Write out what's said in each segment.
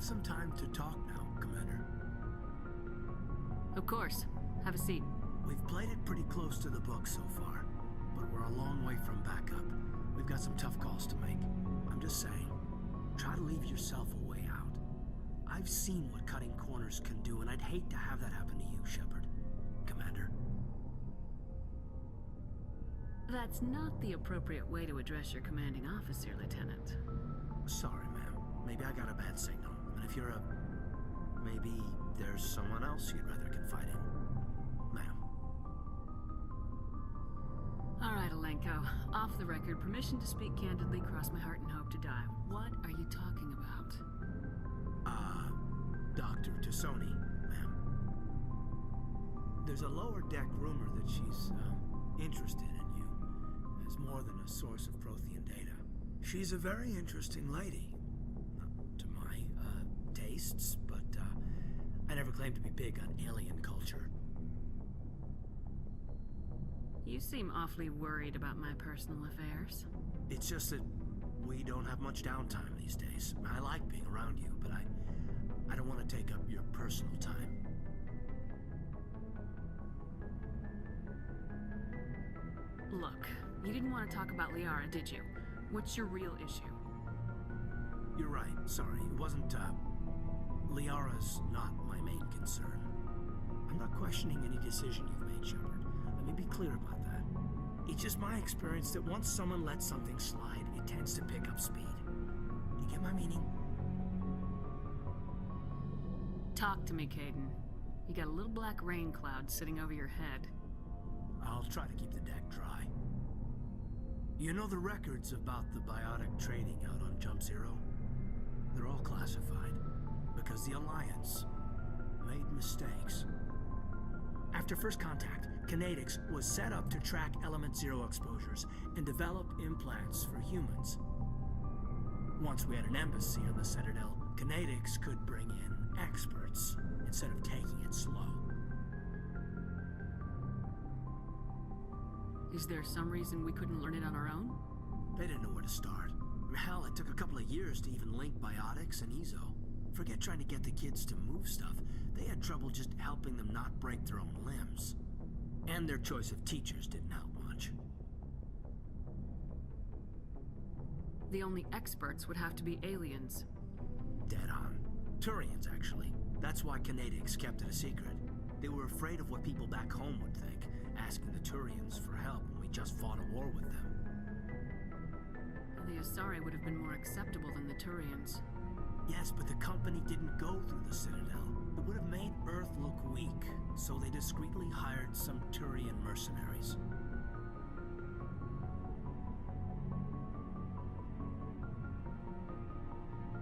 have some time to talk now, Commander? Of course. Have a seat. We've played it pretty close to the book so far, but we're a long way from backup. We've got some tough calls to make. I'm just saying, try to leave yourself a way out. I've seen what cutting corners can do, and I'd hate to have that happen to you, Shepard. Commander. That's not the appropriate way to address your commanding officer, Lieutenant. Sorry, ma'am. Maybe I got a bad signal. And if you're maybe there's someone else you'd rather confide in. Ma'am. All right, Alenko. Off the record, permission to speak candidly, cross my heart and hope to die. What are you talking about? Dr. Tassoni, ma'am. There's a lower deck rumor that she's, interested in you as more than a source of Prothean data. She's a very interesting lady. Not to my, tastes, but, I never claimed to be big on alien culture. You seem awfully worried about my personal affairs. It's just that we don't have much downtime these days. I like being around you, but I don't want to take up your personal time. Look, you didn't want to talk about Liara, did you? What's your real issue? You're right, sorry. It wasn't, Liara's not my main concern. I'm not questioning any decision you've made, Shepard. Let me be clear about that. It's just my experience that once someone lets something slide, it tends to pick up speed. You get my meaning? Talk to me, Kaidan. You got a little black rain cloud sitting over your head. I'll try to keep the deck dry. You know the records about the biotic trading out on Jump Zero? They're all classified, because the Alliance made mistakes. After first contact, Conatix was set up to track Element Zero exposures and develop implants for humans. Once we had an embassy on the Citadel, Conatix could bring in experts instead of taking it slow. Is there some reason we couldn't learn it on our own? They didn't know where to start. Hell, it took a couple of years to even link biotics and Ezo. Forget trying to get the kids to move stuff. They had trouble just helping them not break their own limbs. And their choice of teachers didn't help much. The only experts would have to be aliens. Dead on. Turians, actually. That's why Conatix kept it a secret. They were afraid of what people back home would think, asking the Turians for help when we just fought a war with them. The Asari would have been more acceptable than the Turians. Yes, but the company didn't go through the Citadel. It would have made Earth look weak, so they discreetly hired some Turian mercenaries.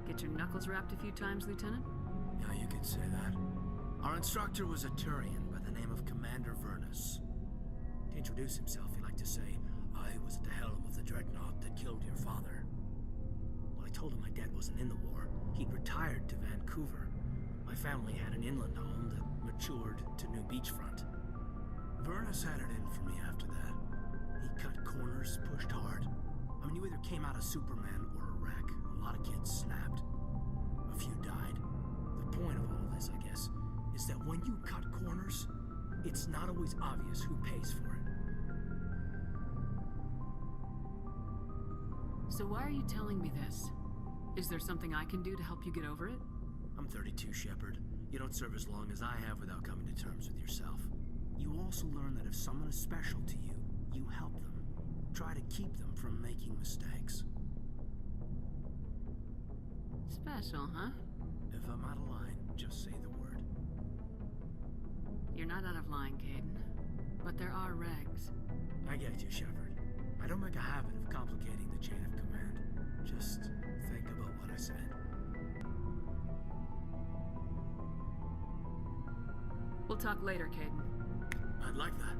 Get your knuckles rapped a few times, Lieutenant? Yeah, you could say that. Our instructor was a Turian by the name of Commander Vernus. To introduce himself, he liked to say, "I was at the helm of the dreadnought that killed your father." Well, I told him my dad wasn't in the war. He'd retired to Vancouver. My family had an inland home that matured to new beachfront. Vernus had it in for me after that. He cut corners, pushed hard. I mean, you either came out a Superman or a wreck. A lot of kids snapped. A few died. The point of all of this, I guess, is that when you cut corners, it's not always obvious who pays for it. So why are you telling me this? Is there something I can do to help you get over it? I'm 32, Shepard. You don't serve as long as I have without coming to terms with yourself. You also learn that if someone is special to you, you help them. Try to keep them from making mistakes. Special, huh? If I'm out of line, just say the word. You're not out of line, Kaidan. But there are regs. I get you, Shepard. I don't make a habit of complicating the chain of command. Just think about what I said. We'll talk later, Kaidan. I'd like that.